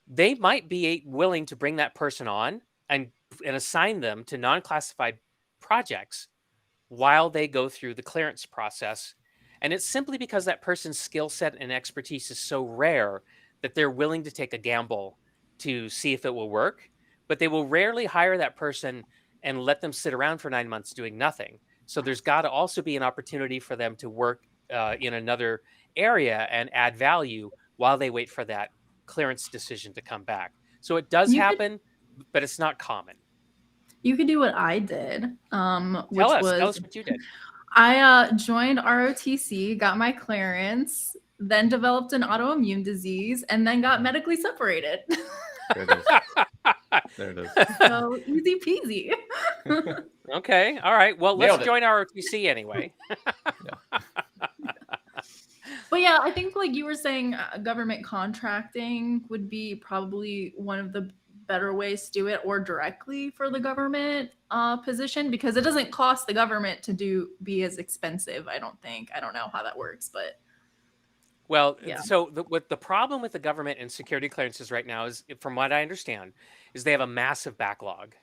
Speaker 4: They might be willing to bring that person on and assign them to non-classified projects while they go through the clearance process. And it's simply because that person's skill set and expertise is so rare that they're willing to take a gamble to see if it will work. But they will rarely hire that person and let them sit around for 9 months doing nothing. So there's got to also be an opportunity for them to work in another area and add value while they wait for that clearance decision to come back. So it does happen, but it's not common.
Speaker 3: You could do what I did, which
Speaker 4: Tell us
Speaker 3: was
Speaker 4: what you did.
Speaker 3: I joined ROTC, got my clearance, then developed an autoimmune disease, and then got medically separated.
Speaker 2: There it is. There it is.
Speaker 3: So easy peasy.
Speaker 4: Okay. All right. Well,
Speaker 2: Nailed
Speaker 4: let's
Speaker 2: it.
Speaker 4: join ROTC anyway.
Speaker 3: But yeah, I think like you were saying, government contracting would be probably one of the better ways to do it, or directly for the government position, because it doesn't cost the government to be as expensive. I don't think. I don't know how that works, but
Speaker 4: Well,
Speaker 3: yeah.
Speaker 4: so what the problem with the government and security clearances right now is, from what I understand, is they have a massive backlog.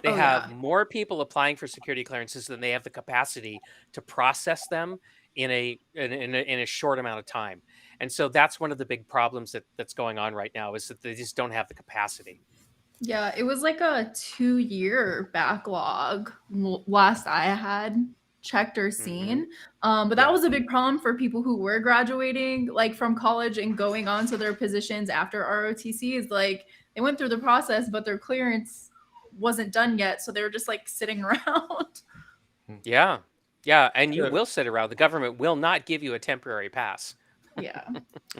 Speaker 4: They
Speaker 3: Oh,
Speaker 4: have
Speaker 3: yeah.
Speaker 4: more people applying for security clearances than they have the capacity to process them in a short amount of time. And so that's one of the big problems that's going on right now, is that they just don't have the capacity.
Speaker 3: Yeah, it was like a 2-year backlog last I had checked or seen. But that
Speaker 4: Yeah.
Speaker 3: was a big problem for people who were graduating like from college and going on to their positions after ROTC. Is like they went through the process, but their clearance wasn't done yet, so they were just like sitting around.
Speaker 4: Yeah. Yeah. And you
Speaker 2: So-
Speaker 4: will sit around. The government will not give you a temporary pass.
Speaker 3: Yeah.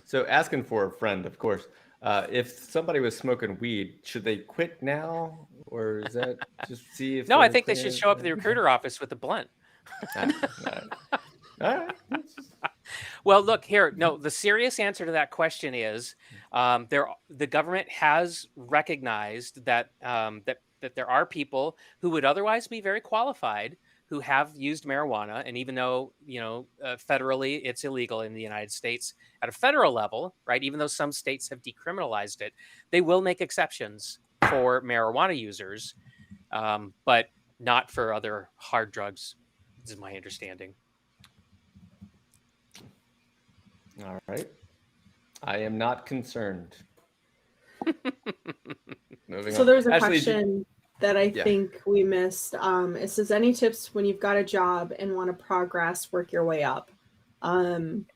Speaker 2: So asking for a friend, of course. If somebody was smoking weed, should they quit now, or is that just see if?
Speaker 4: No, I
Speaker 2: they're
Speaker 4: think they should
Speaker 2: clear?
Speaker 4: show up at the recruiter office with a blunt.
Speaker 2: All right.
Speaker 4: Well, look here. No, the serious answer to that question is the government has recognized that that there are people who would otherwise be very qualified who have used marijuana, and even though federally it's illegal in the United States at a federal level, right? Even though some states have decriminalized it, they will make exceptions for marijuana users, but not for other hard drugs. This is my understanding.
Speaker 2: All right. I am not concerned. Moving
Speaker 5: So
Speaker 2: on.
Speaker 5: there's a
Speaker 2: Ashley,
Speaker 5: question that I
Speaker 2: Yeah.
Speaker 5: think we missed. It says, any tips when you've got a job and want to progress, work your way up? And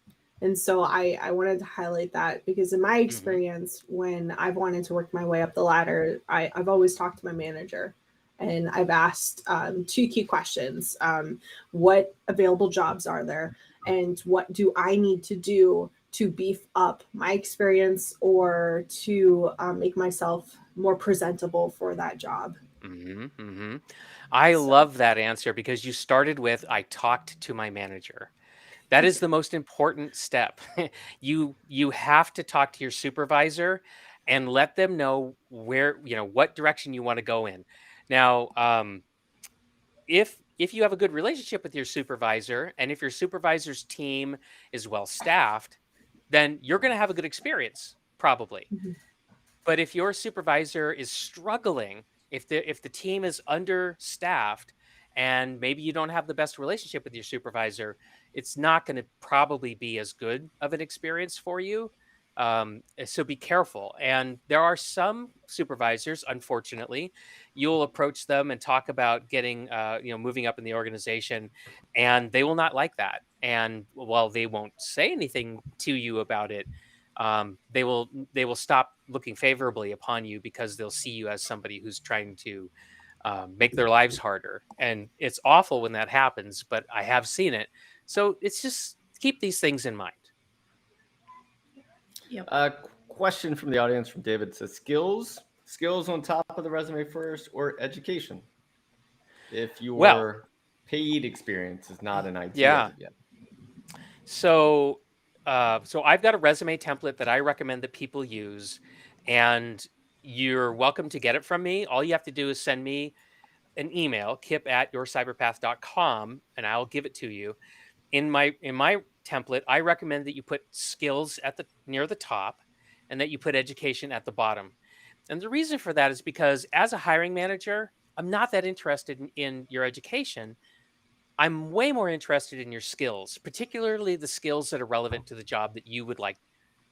Speaker 5: so I wanted to highlight that, because in my experience, when I've wanted to work my way up the ladder, I've always talked to my manager, and I've asked 2 key questions. What available jobs are there? And what do I need to do to beef up my experience, or to make myself more presentable for that job?
Speaker 4: I love that answer, because you started with, I talked to my manager. That is the most important step. You have to talk to your supervisor and let them know what direction you want to go in. Now, if you have a good relationship with your supervisor, and if your supervisor's team is well staffed, then you're going to have a good experience, probably.
Speaker 5: Mhm.
Speaker 4: But if your supervisor is struggling, if the team is understaffed, and maybe you don't have the best relationship with your supervisor, it's not going to probably be as good of an experience for you. So be careful. And there are some supervisors, unfortunately, you'll approach them and talk about getting, moving up in the organization, and they will not like that. And while they won't say anything to you about it, they will stop looking favorably upon you, because they'll see you as somebody who's trying to make their lives harder. And it's awful when that happens, but I have seen it. So it's just keep these things in mind.
Speaker 2: Question from the audience from David says, skills on top of the resume first, or education? If your paid experience is not an IT as of yet.
Speaker 4: So I've got a resume template that I recommend that people use, and you're welcome to get it from me. All you have to do is send me an email, kip@yourcyberpath.com, and I'll give it to you. In my template, I recommend that you put skills near the top, and that you put education at the bottom. And the reason for that is because, as a hiring manager, I'm not that interested in your education. I'm way more interested in your skills, particularly the skills that are relevant to the job that you would like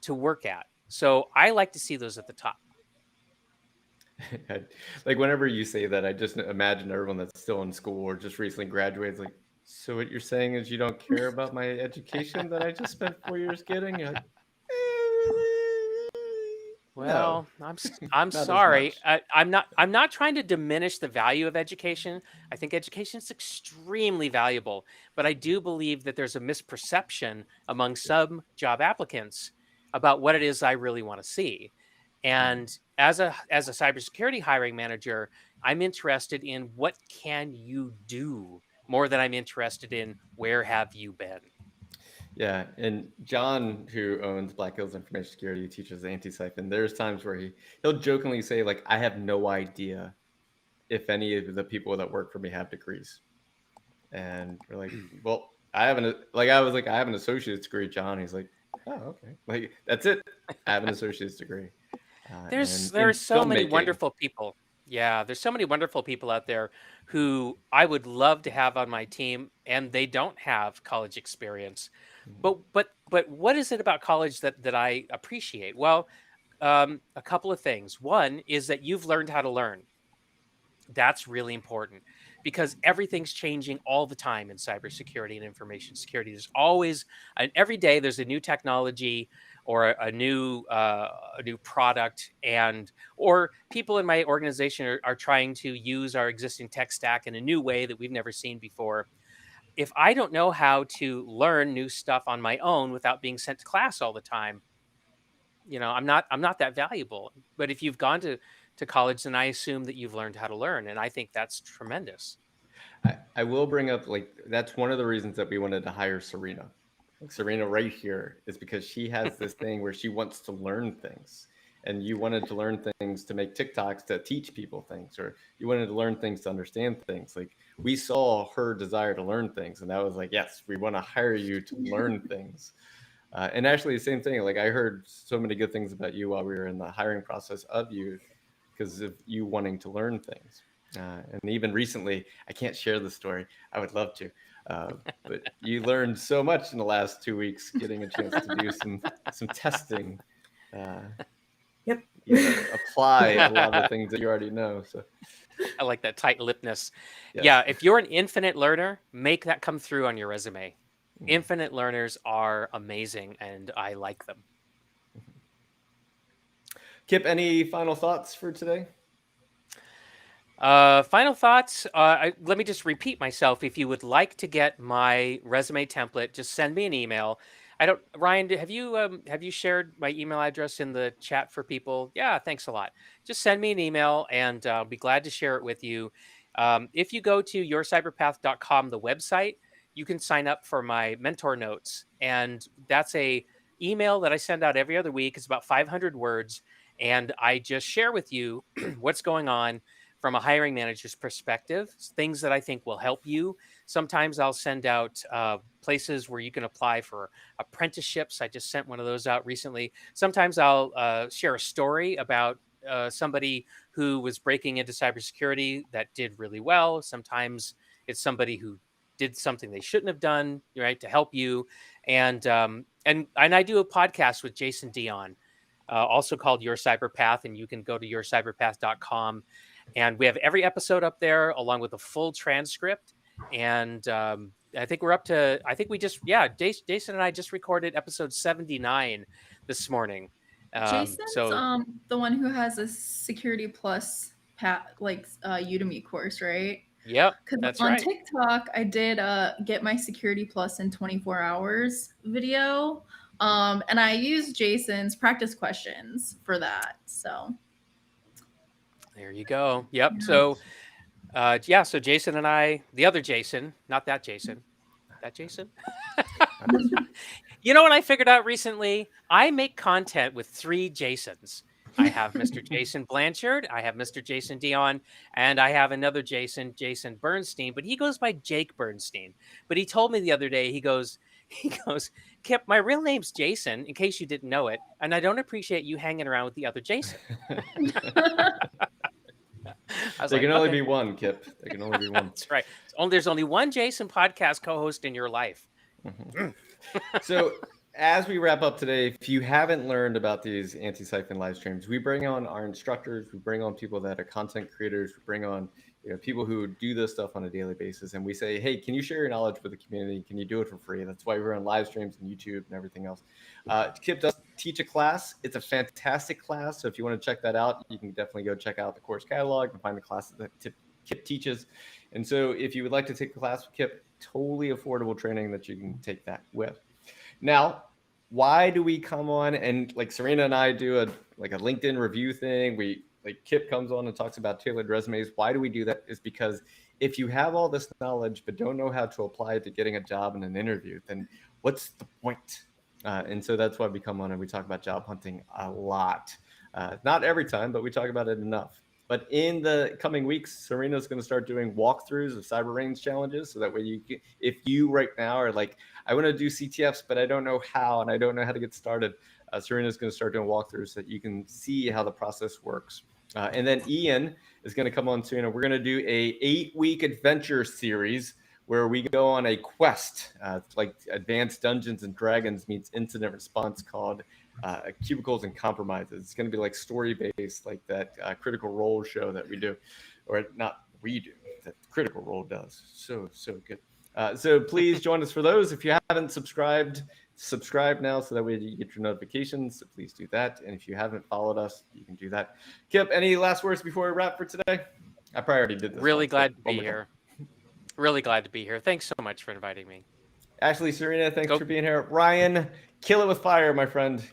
Speaker 4: to work at. So I like to see those at the top.
Speaker 2: Like, whenever you say that, I just imagine everyone that's still in school or just recently graduated. Like, so what you're saying is you don't care about my education that I just spent 4 years getting? You're like,
Speaker 4: well,
Speaker 2: no.
Speaker 4: I'm
Speaker 2: Not as
Speaker 4: sorry.
Speaker 2: much.
Speaker 4: I'm not trying to diminish the value of education. I think education is extremely valuable, but I do believe that there's a misperception among some job applicants about what it is I really want to see. And as a cybersecurity hiring manager, I'm interested in what can you do more than I'm interested in where have you been.
Speaker 2: Yeah, and John, who owns Black Hills Information Security, teaches Antisyphon. There's times where he'll jokingly say, like, I have no idea if any of the people that work for me have degrees. And we're like, well, I have an associate's degree, John. He's like, oh, okay. Like, that's it. I have an associate's degree. And in
Speaker 4: There's so many
Speaker 2: filmmaking,
Speaker 4: wonderful people. Yeah, there's so many wonderful people out there who I would love to have on my team, and they don't have college experience. But what is it about college that I appreciate? Well, a couple of things. One is that you've learned how to learn. That's really important because everything's changing all the time in cybersecurity and information security. There's always, and every day there's a new technology or a new product, and or people in my organization are trying to use our existing tech stack in a new way that we've never seen before. If I don't know how to learn new stuff on my own without being sent to class all the time, I'm not that valuable. But if you've gone to college, then I assume that you've learned how to learn, and I think that's tremendous.
Speaker 2: I will bring up, like, that's one of the reasons that we wanted to hire Serena. Like, Serena right here is because she has this thing where she wants to learn things. And you wanted to learn things to make TikToks to teach people things, or you wanted to learn things to understand things. Like, we saw her desire to learn things, and that was like, yes, we want to hire you to learn things. And actually, the same thing. Like, I heard so many good things about you while we were in the hiring process of you, because of you wanting to learn things. And even recently, I can't share the story. I would love to, but you learned so much in the last 2 weeks, getting a chance to do some testing.
Speaker 5: Yep.
Speaker 2: Apply a lot of the things that you already know. So
Speaker 4: I like that tight-lippedness.
Speaker 2: yes.
Speaker 4: Yeah, if you're an infinite learner, make that come through on your resume. Infinite learners are amazing, and I like them.
Speaker 2: Kip, any final thoughts for today?
Speaker 4: Final thoughts. Let me just repeat myself. If you would like to get my resume template, just send me an email. Ryan, have you shared my email address in the chat for people? Yeah, thanks a lot. Just send me an email, and I'll be glad to share it with you. If you go to yourcyberpath.com, the website, you can sign up for my mentor notes, and that's a email that I send out every other week. It's about 500 words, and I just share with you what's going on from a hiring manager's perspective, things that I think will help you. Sometimes I'll send out places where you can apply for apprenticeships. I just sent one of those out recently. Sometimes I'll share a story about somebody who was breaking into cybersecurity that did really well. Sometimes it's somebody who did something they shouldn't have done, right, to help you. And I do a podcast with Jason Dion, also called Your Cyberpath, and you can go to yourcyberpath.com. And we have every episode up there along with a full transcript. And I think Jason and I just recorded episode 79 this morning.
Speaker 3: Jason's the one who has a Security Plus Udemy course, right?
Speaker 4: Yep,
Speaker 3: Because
Speaker 4: that's
Speaker 3: on
Speaker 4: right.
Speaker 3: TikTok, I did get my Security Plus in 24 hours video. And I used Jason's practice questions for that. So
Speaker 4: there you go. Yep.
Speaker 3: Yeah.
Speaker 4: So Jason and I, the other Jason, not that Jason, that Jason. You know what I figured out recently? I make content with 3 Jasons. I have Mr. Jason Blanchard, I have Mr. Jason Dion, and I have another Jason Bernstein, but he goes by Jake Bernstein. But he told me the other day, he goes, Kip, my real name's Jason, in case you didn't know it, and I don't appreciate you hanging around with the other Jason.
Speaker 2: There can only be one, Kip. There can only be one.
Speaker 4: That's right. There's only one Jason podcast co-host in your life.
Speaker 2: So as we wrap up today, if you haven't learned about these Antisyphon live streams, we bring on our instructors, we bring on people that are content creators, we bring on people who do this stuff on a daily basis, and we say, hey, can you share your knowledge with the community? Can you do it for free? That's why we're on live streams and YouTube and everything else. Kip does teach a class. It's a fantastic class. So if you want to check that out, you can definitely go check out the course catalog and find the classes that Kip teaches. And so if you would like to take the class with Kip, totally affordable training that you can take that with. Now, why do we come on and, like, Serena and I do a LinkedIn review thing? Kip comes on and talks about tailored resumes. Why do we do that? Is because if you have all this knowledge but don't know how to apply it to getting a job in an interview, then what's the point? And so that's why we come on and we talk about job hunting a lot. Not every time, but we talk about it enough. But in the coming weeks, Serena's going to start doing walkthroughs of cyber range challenges. So that way you can, if you right now are like, I want to do CTFs, but I don't know how, and I don't know how to get started, Serena's going to start doing walkthroughs so that you can see how the process works. And then Ian is going to come on soon, and we're going to do a 8-week adventure series where we go on a quest, like Advanced Dungeons and Dragons meets incident response, called Cubicles and Compromises. It's going to be like story-based, like that Critical Role show that we do, or not we do, that Critical Role does. So good. So please join us for those. If you haven't subscribed, subscribe now so that way you get your notifications. So please do that. And if you haven't followed us, you can do that. Kip, any last words before we wrap for today? I probably already did this.
Speaker 4: Really glad to be here. Really glad to be here. Thanks so much for inviting me.
Speaker 2: Ashley, Serena, thanks for being here. Ryan, kill it with fire, my friend.